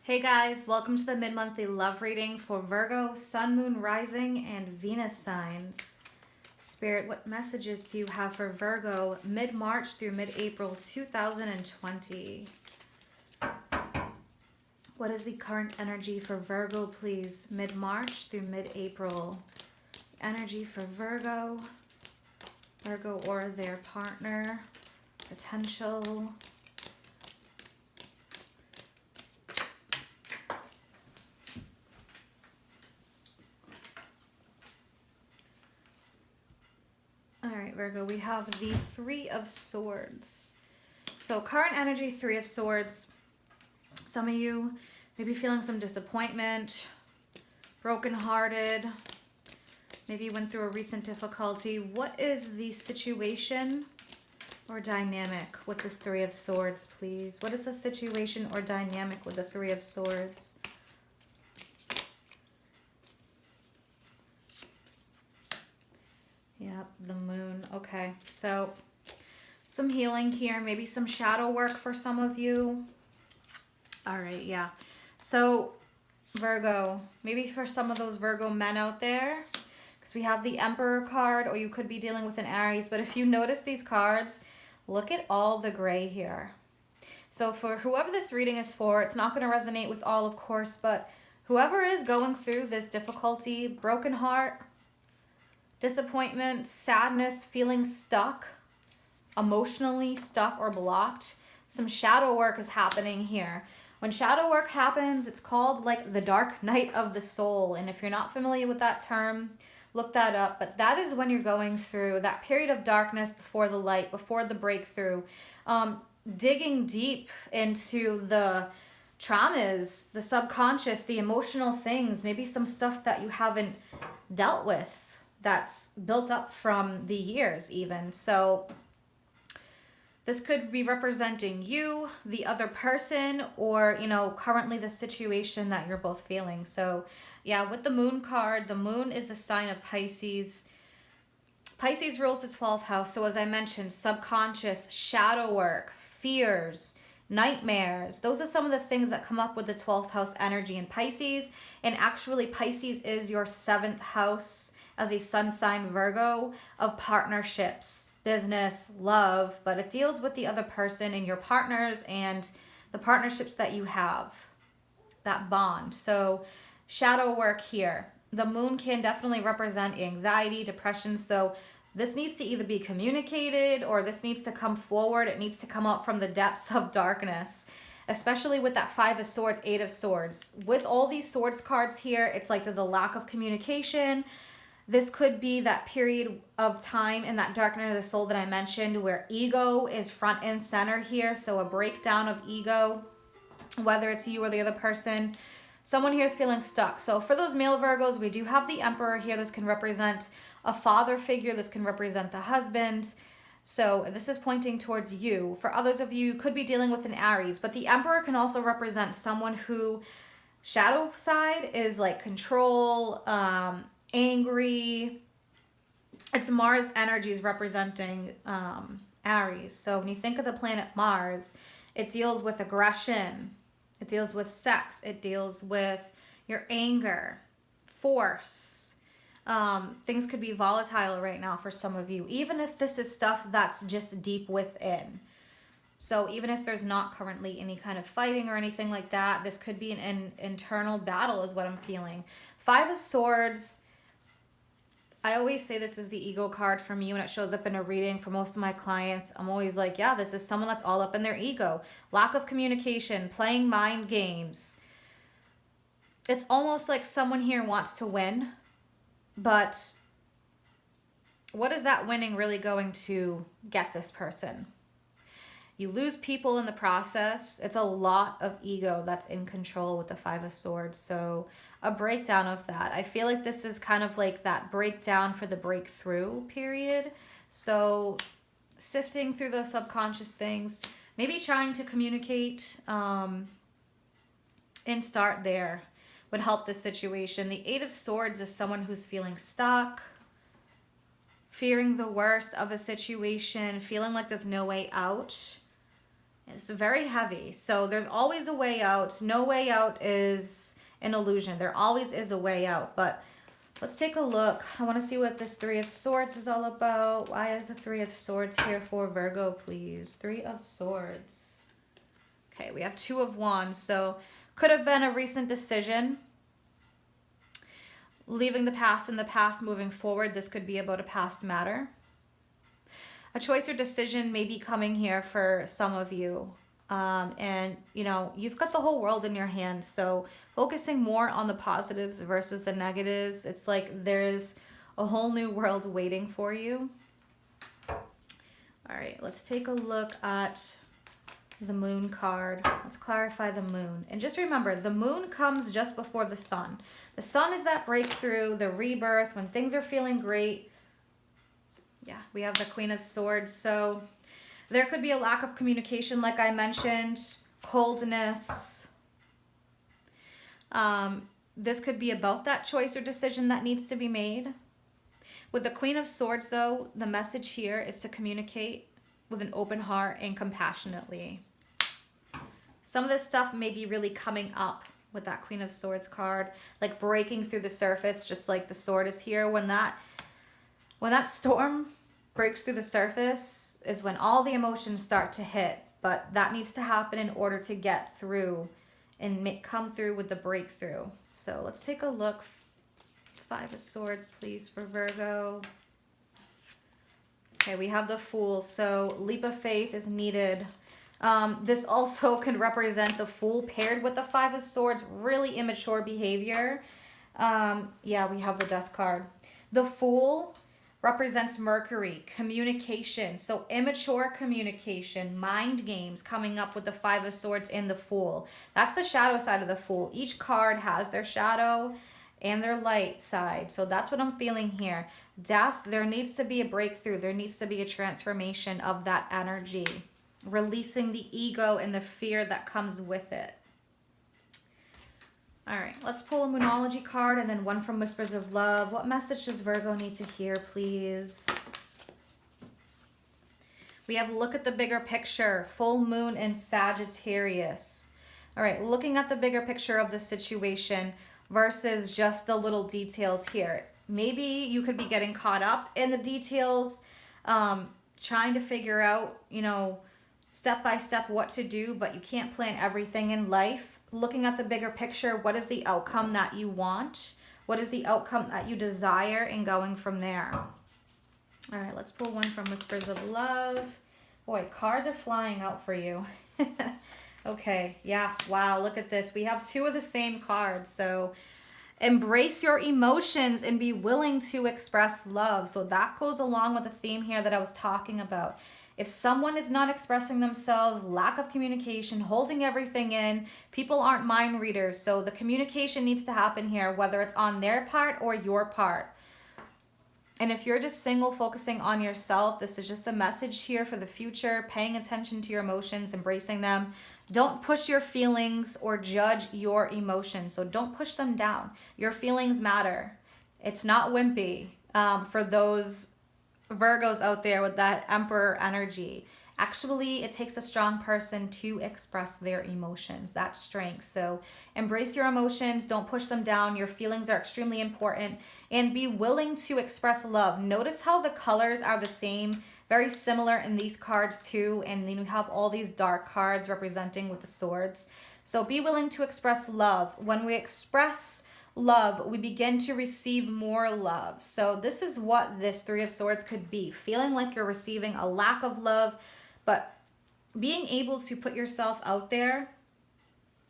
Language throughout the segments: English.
Hey guys, welcome to the mid-monthly love reading for Virgo, Sun, Moon, Rising, and Venus signs. Spirit, what messages do you have for Virgo mid-March through mid-April 2020? What is the current energy for Virgo, please? Mid-March through mid-April. Energy for Virgo or their partner, potential. All right, Virgo, we have the Three of Swords. So current energy, Three of Swords. Some of you may be feeling some disappointment, brokenhearted. Maybe you went through a recent difficulty. What is the situation or dynamic with this Three of Swords, please? What is the situation or dynamic with the Three of Swords? Yep, the moon. Okay, so some healing here, maybe some shadow work for some of you. All right, yeah. So Virgo, maybe for some of those Virgo men out there, because we have the Emperor card, or you could be dealing with an Aries, but if you notice these cards, look at all the gray here. So for whoever this reading is for, it's not going to resonate with all, of course, but whoever is going through this difficulty, broken heart, disappointment, sadness, feeling stuck, emotionally stuck or blocked, some shadow work is happening here. When shadow work happens, it's called like the dark night of the soul. And if you're not familiar with that term, look that up. But that is when you're going through that period of darkness before the light, before the breakthrough. Digging deep into the traumas, the subconscious, the emotional things, maybe some stuff that you haven't dealt with that's built up from the years even. So this could be representing you, the other person, or, you know, currently the situation that you're both feeling. So yeah, with the moon card, the moon is a sign of Pisces. Pisces rules the 12th house. So as I mentioned, subconscious, shadow work, fears, nightmares. Those are some of the things that come up with the 12th house energy in Pisces. And actually Pisces is your 7th house as a sun sign Virgo of partnerships, business, love, but it deals with the other person and your partners and the partnerships that you have, that bond. So shadow work here. The moon can definitely represent anxiety, depression. So this needs to either be communicated or this needs to come forward. It needs to come up from the depths of darkness, especially with that Five of Swords, Eight of Swords. With all these swords cards here, it's like there's a lack of communication. This could be that period of time in that dark night of the soul that I mentioned where ego is front and center here. So a breakdown of ego, whether it's you or the other person. Someone here is feeling stuck. So for those male Virgos, we do have the Emperor here. This can represent a father figure. This can represent the husband. So this is pointing towards you. For others of you, could be dealing with an Aries. But the Emperor can also represent someone who, shadow side, is like control, angry. It's Mars energies representing Aries. So when you think of the planet Mars, it deals with aggression. It deals with sex. It deals with your anger, force. Things could be volatile right now for some of you, even if this is stuff that's just deep within. So even if there's not currently any kind of fighting or anything like that, this could be an internal battle is what I'm feeling. Five of Swords, I always say this is the ego card for me when it shows up in a reading for most of my clients. I'm always like, yeah, this is someone that's all up in their ego. Lack of communication, playing mind games. It's almost like someone here wants to win, but what is that winning really going to get this person? You lose people in the process. It's a lot of ego that's in control with the Five of Swords. So a breakdown of that. I feel like this is kind of like that breakdown for the breakthrough period. So sifting through those subconscious things, maybe trying to communicate and start there would help this situation. The Eight of Swords is someone who's feeling stuck, fearing the worst of a situation, feeling like there's no way out. It's very heavy. So there's always a way out. No way out is an illusion. There always is a way out. But let's take a look. I want to see what this Three of Swords is all about. Why is the Three of Swords here for Virgo, please? Three of Swords. Okay, we have Two of Wands. So could have been a recent decision. Leaving the past in the past, moving forward. This could be about a past matter. A choice or decision may be coming here for some of you. And, you know, you've got the whole world in your hands. So focusing more on the positives versus the negatives. It's like there's a whole new world waiting for you. All right, let's take a look at the Moon card. Let's clarify the Moon. And just remember, the Moon comes just before the Sun. The Sun is that breakthrough, the rebirth, when things are feeling great. Yeah, we have the Queen of Swords. So there could be a lack of communication, like I mentioned, coldness. This could be about that choice or decision that needs to be made. With the Queen of Swords, though, the message here is to communicate with an open heart and compassionately. Some of this stuff may be really coming up with that Queen of Swords card, like breaking through the surface, just like the sword is here. When that storm breaks through the surface is when all the emotions start to hit. But that needs to happen in order to get through and come through with the breakthrough. So let's take a look. Five of Swords, please, for Virgo. Okay, we have the Fool. So leap of faith is needed. This also can represent the Fool paired with the Five of Swords. Really immature behavior. Yeah, we have the Death card. The Fool represents Mercury, communication. So immature communication, mind games coming up with the Five of Swords and the Fool. That's the shadow side of the Fool. Each card has their shadow and their light side. So that's what I'm feeling here. Death, there needs to be a breakthrough. There needs to be a transformation of that energy. Releasing the ego and the fear that comes with it. All right, let's pull a Moonology card and then one from Whispers of Love. What message does Virgo need to hear, please? We have look at the bigger picture, full moon in Sagittarius. All right, looking at the bigger picture of the situation versus just the little details here. Maybe you could be getting caught up in the details, trying to figure out, you know, step by step what to do, but you can't plan everything in life. Looking at the bigger picture, what is the outcome that you want? What is the outcome that you desire, and going from there. All right, let's pull one from Whispers of Love. Boy, cards are flying out for you. Okay, yeah, wow, look at this. We have two of the same cards. So embrace your emotions and be willing to express love. So that goes along with the theme here that I was talking about. If someone is not expressing themselves, lack of communication, holding everything in, people aren't mind readers. So the communication needs to happen here, whether it's on their part or your part. And if you're just single, focusing on yourself, this is just a message here for the future, paying attention to your emotions, embracing them. Don't push your feelings or judge your emotions. So don't push them down. Your feelings matter. It's not wimpy for those Virgos out there with that Emperor energy. Actually, it takes a strong person to express their emotions, that strength. So embrace your emotions, don't push them down. Your feelings are extremely important, and be willing to express love. Notice how the colors are the same, very similar in these cards too, and then you have all these dark cards representing with the swords. So be willing to express love. When we express love, we begin to receive more love. So this is what this Three of Swords could be. Feeling like you're receiving a lack of love, but being able to put yourself out there.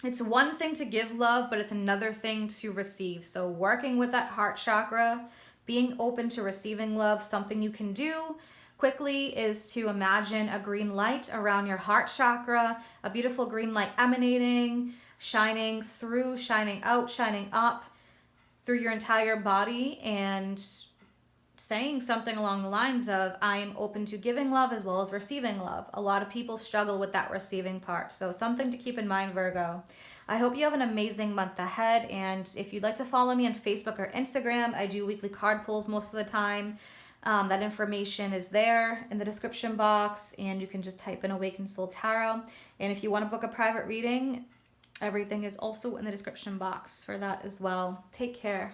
It's one thing to give love, but it's another thing to receive. So working with that heart chakra, being open to receiving love. Something you can do quickly is to imagine a green light around your heart chakra, a beautiful green light emanating, shining through, shining out, shining up through your entire body, and saying something along the lines of, I am open to giving love as well as receiving love. A lot of people struggle with that receiving part. So something to keep in mind, Virgo. I hope you have an amazing month ahead. And if you'd like to follow me on Facebook or Instagram, I do weekly card pulls most of the time. That information is there in the description box, and you can just type in Awakened Soul Tarot. And if you want to book a private reading, everything is also in the description box for that as well. Take care.